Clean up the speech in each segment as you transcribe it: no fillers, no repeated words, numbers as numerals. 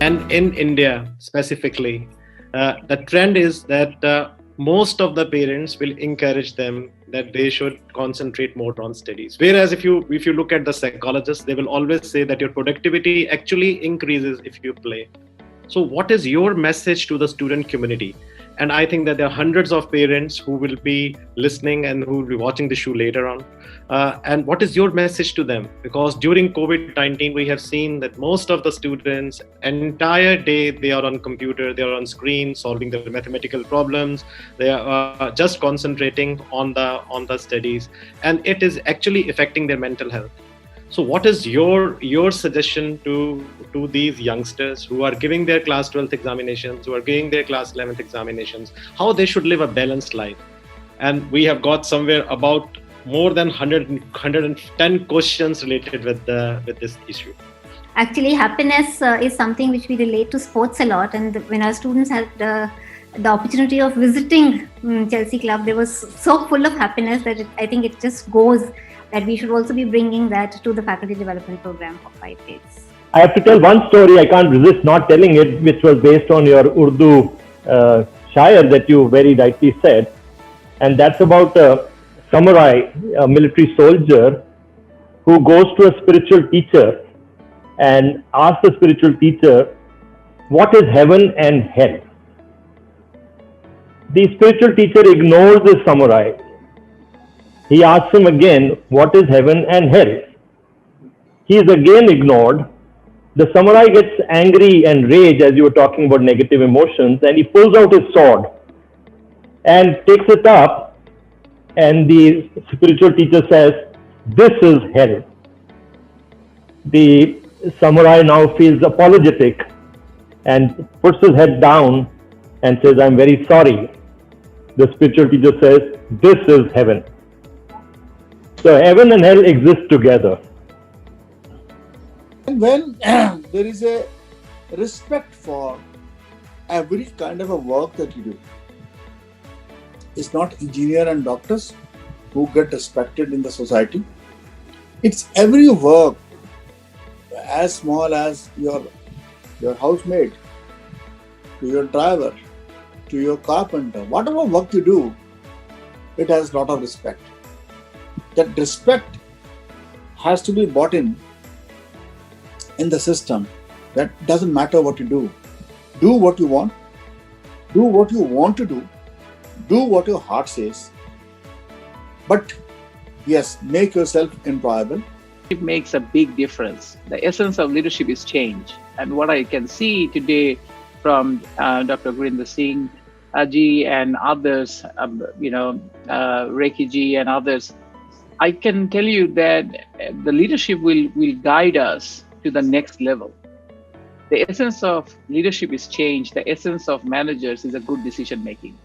And in India specifically, the trend is that most of the parents will encourage them that they should concentrate more on studies. Whereas if you look at the psychologists, they will always say that your productivity actually increases if you play. So, what is your message to the student community? And I think that there are hundreds of parents who will be listening and who will be watching the show later on. And what is your message to them? Because during COVID-19, we have seen that most of the students, entire day, they are on computer, they are on screen, solving their mathematical problems. They are just concentrating on the studies, and it is actually affecting their mental health. So what is your suggestion to these youngsters who are giving their class 12th examinations, who are giving their class 11th examinations, how they should live a balanced life? And we have got somewhere about more than 110 questions related with this issue. Actually, happiness is something which we relate to sports a lot. And when our students had the opportunity of visiting Chelsea Club, they were so full of happiness that I think it just goes that we should also be bringing that to the faculty development program for 5 days. I have to tell one story, I can't resist not telling it, which was based on your Urdu shayar that you very rightly said. And that's about a samurai, a military soldier, who goes to a spiritual teacher and asks the spiritual teacher, what is heaven and hell? The spiritual teacher ignores the samurai. He asks him again, what is heaven and hell? He is again ignored. The samurai gets angry and rage, as you were talking about negative emotions, and he pulls out his sword and takes it up, and the spiritual teacher says, this is hell. The samurai now feels apologetic and puts his head down and says, I'm very sorry. The spiritual teacher says, this is heaven. So heaven and hell exist together. And when there is a respect for every kind of a work that you do, it's not engineer and doctors who get respected in the society. It's every work, as small as your housemaid, to your driver, to your carpenter, whatever work you do, it has a lot of respect. That respect has to be bought in the system. That doesn't matter what you do. Do what you want. Do what you want to do. Do what your heart says. But yes, make yourself employable. It makes a big difference. The essence of leadership is change. And what I can see today from Dr. Gurinder Singh ji and others, Reiki ji and others, I can tell you that the leadership will guide us to the next level. The essence of leadership is change. The essence of managers is a good decision making.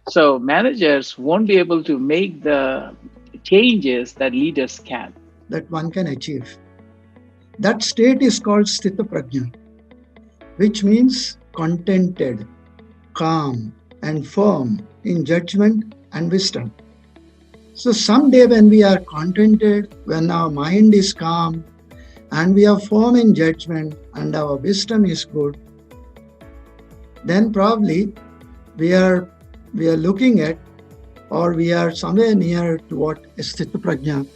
So managers won't be able to make the changes that leaders can. That one can achieve. That state is called Sthita Prajna, which means contented, calm, and firm in judgment and wisdom. So someday when we are contented, when our mind is calm, and we are firm in judgment, and our wisdom is good, then probably we are looking at, or we are somewhere near to what Sthita Prajna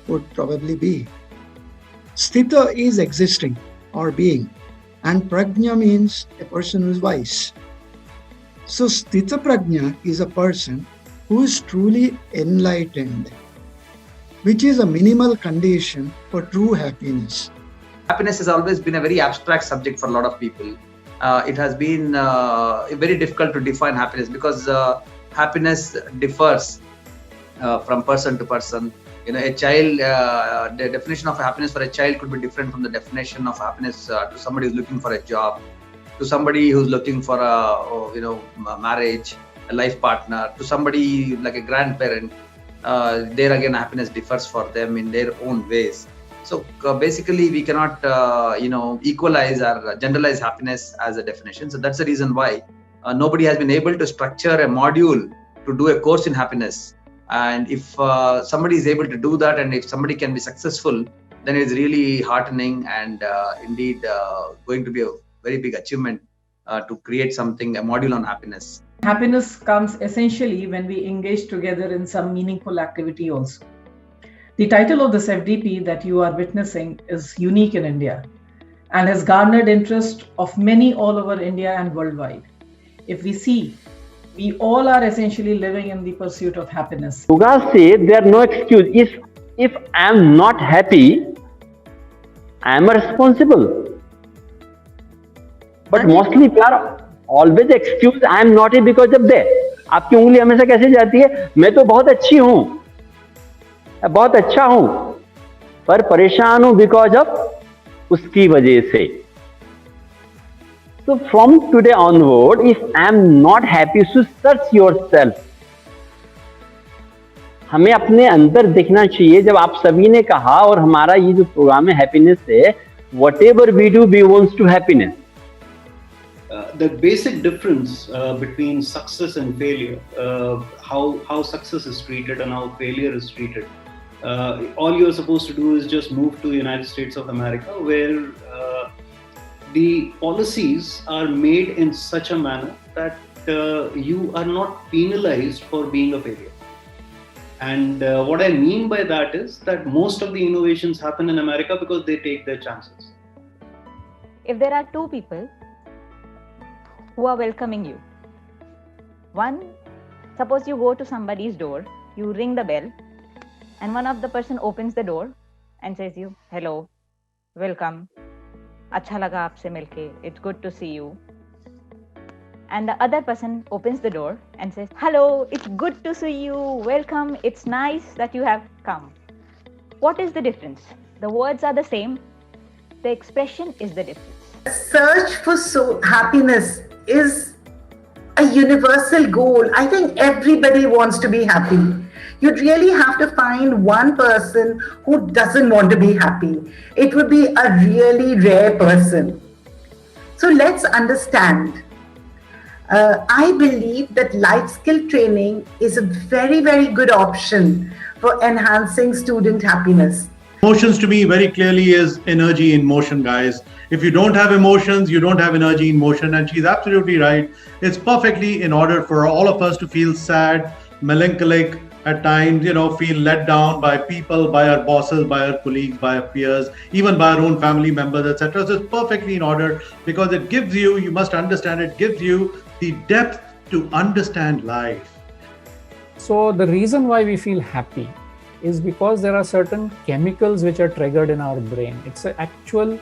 would probably be. Sthita is existing or being, and Prajna means a person who is wise. So Sthita Prajna is a person who is truly enlightened, which is a minimal condition for true happiness. Happiness has always been a very abstract subject for a lot of people. It has been very difficult to define happiness because happiness differs from person to person. A child, the definition of happiness for a child could be different from the definition of happiness to somebody who's looking for a job, to somebody who's looking for a marriage, a life partner, to somebody like a grandparent. There again, happiness differs for them in their own ways. So basically, we cannot, equalize or generalize happiness as a definition. So that's the reason why nobody has been able to structure a module to do a course in happiness. And if somebody is able to do that, and if somebody can be successful, then it's really heartening and indeed going to be a very big achievement to create something, a module on happiness. Happiness comes essentially when we engage together in some meaningful activity also. The title of this FDP that you are witnessing is unique in India and has garnered interest of many all over India and worldwide. If we see, we all are essentially living in the pursuit of happiness. Yoga says there are no excuse. If I am not happy, I am responsible. But mostly people are always excuse, I am naughty because of that. आपकी उंगली हमेशा कैसे जाती है? मैं तो बहुत अच्छी हूँ, बहुत अच्छा हूँ, पर परेशान हूँ because of उसकी वजह से. So from today onward, if I am not happy, so search yourself. हमें अपने अंदर देखना चाहिए. जब आप सभी ने कहा और हमारा ये जो प्रोग्राम है हैप्पीनेस है, whatever we do, we want to happiness. The basic difference between success and failure, how success is treated and how failure is treated. All you're supposed to do is just move to the United States of America, where the policies are made in such a manner that you are not penalized for being a failure. And what I mean by that is that most of the innovations happen in America because they take their chances. If there are two people who are welcoming you, one, suppose you go to somebody's door, you ring the bell, and one of the person opens the door and says you, hello, welcome, अच्छा लगा आपसे मिलके, it's good to see you. And the other person opens the door and says, hello, it's good to see you, welcome, it's nice that you have come. What is the difference? The words are the same, the expression is the difference. Search for happiness is a universal goal. I think everybody wants to be happy. You'd really have to find one person who doesn't want to be happy. It would be a really rare person. So let's understand. I believe that life skill training is a very, very good option for enhancing student happiness. Emotions to me very clearly is energy in motion, guys. If you don't have emotions, you don't have energy in motion. And she's absolutely right. It's perfectly in order for all of us to feel sad, melancholic, at times, feel let down by people, by our bosses, by our colleagues, by our peers, even by our own family members, etc. So it's perfectly in order because it gives you, you must understand, it gives you the depth to understand life. So the reason why we feel happy is because there are certain chemicals which are triggered in our brain. It's an actual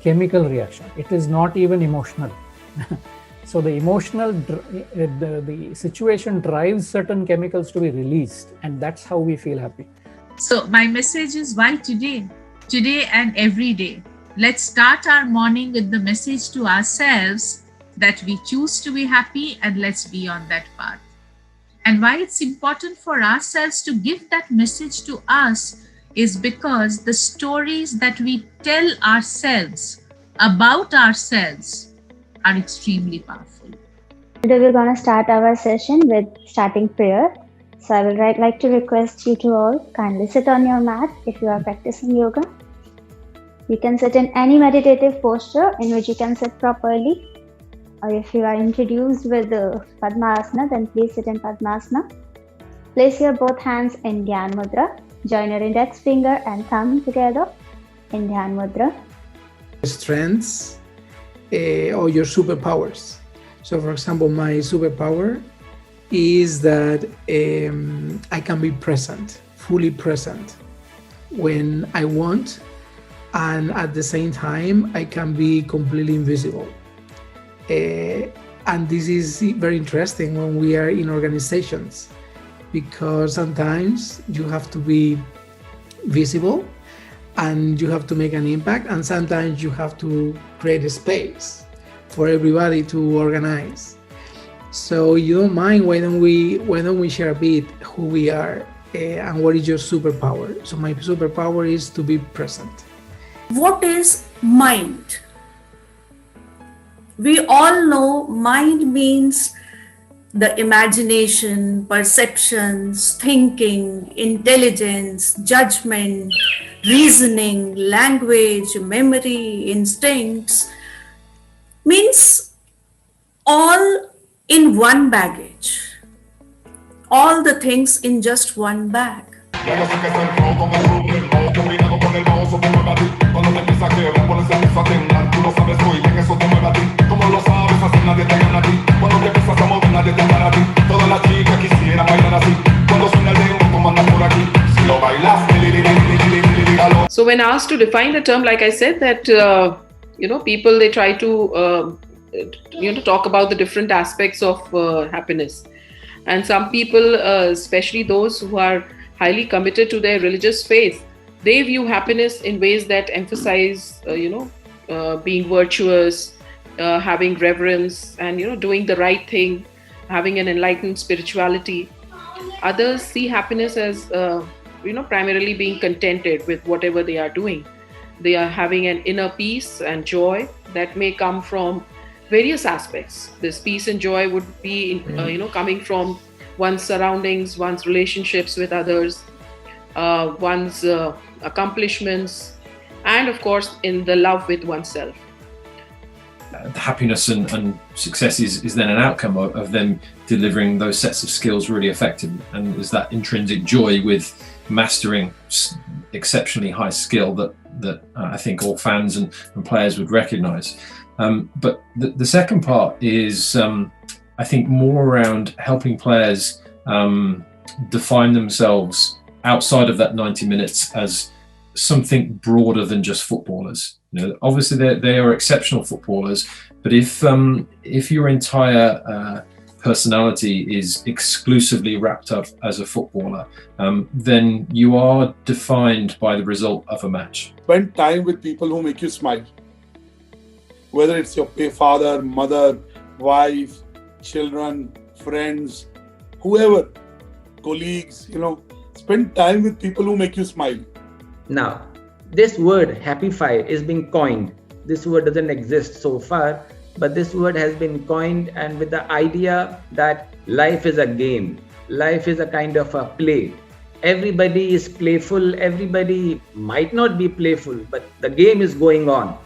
chemical reaction. It is not even emotional. So the emotional, the situation drives certain chemicals to be released, and that's how we feel happy. So my message is, why today? Today and every day. Let's start our morning with the message to ourselves that we choose to be happy, and let's be on that path. And why it's important for ourselves to give that message to us is because the stories that we tell ourselves about ourselves are extremely powerful. Today we're going to start our session with starting prayer. So I would like to request you to all kindly sit on your mat if you are practicing yoga. You can sit in any meditative posture in which you can sit properly. Or if you are introduced with the Padmasana, then please sit in Padmasana. Place your both hands in Dhyan Mudra. Join your index finger and thumb together in Dhyan Mudra. Strengths or your superpowers. So for example, my superpower is that I can be present, fully present when I want, and at the same time I can be completely invisible. And this is very interesting when we are in organizations, because sometimes you have to be visible and you have to make an impact, and sometimes you have to create a space for everybody to organize. So you don't mind, why don't we share a bit who we are and what is your superpower? So my superpower is to be present. What is mind? We all know mind means the imagination, perceptions, thinking, intelligence, judgment, reasoning, language, memory, instincts. means all in one baggage, all the things in just one bag. So when asked to define the term, like I said, that people, they try to talk about the different aspects of happiness, and some people, especially those who are highly committed to their religious faith, they view happiness in ways that emphasize being virtuous, having reverence, and doing the right thing, having an enlightened spirituality. Others see happiness as primarily being contented with whatever they are doing. They are having an inner peace and joy that may come from various aspects. This peace and joy would be coming from one's surroundings, one's relationships with others, one's accomplishments, and of course in the love with oneself. Happiness and success is then an outcome of them delivering those sets of skills really effectively, and there's that intrinsic joy with mastering exceptionally high skill that I think all fans and players would recognize. But the second part is I think more around helping players define themselves outside of that 90 minutes as something broader than just footballers. Obviously they are exceptional footballers, but if your entire personality is exclusively wrapped up as a footballer, then you are defined by the result of a match. Spend time with people who make you smile. Whether it's your father, mother, wife, children, friends, whoever, colleagues, spend time with people who make you smile. Now, this word happify is being coined. This word doesn't exist so far, but this word has been coined, and with the idea that life is a game, life is a kind of a play. Everybody is playful, everybody might not be playful, but the game is going on.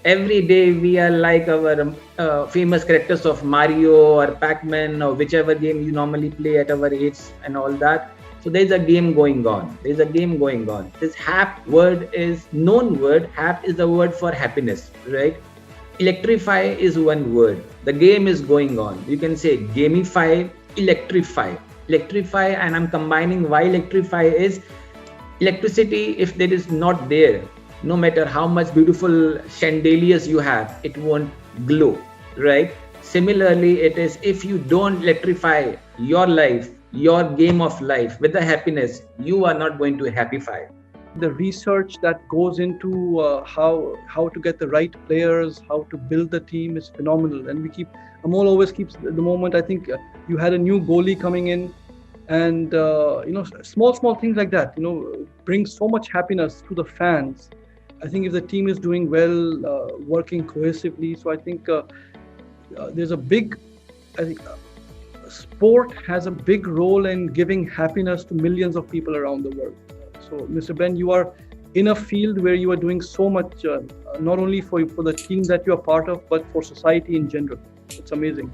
Every day we are like our famous characters of Mario or Pac-Man or whichever game you normally play at our age and all that. So there's a game going on. There's a game going on. This hap word is known word. Hap is the word for happiness, right? Electrify is one word. The game is going on. You can say gamify, electrify. Electrify, and I'm combining why electrify is electricity. If there is not there, no matter how much beautiful chandeliers you have, it won't glow, right? Similarly, it is if you don't electrify your life, your game of life with the happiness, you are not going to happify. The research that goes into how to get the right players, how to build the team is phenomenal. And Amol always keeps the moment. I think you had a new goalie coming in, and small things like that, bring so much happiness to the fans. I think if the team is doing well, working cohesively, so I think there's a big, sport has a big role in giving happiness to millions of people around the world. So, Mr. Ben, you are in a field where you are doing so much, not only for the team that you are part of, but for society in general. It's amazing.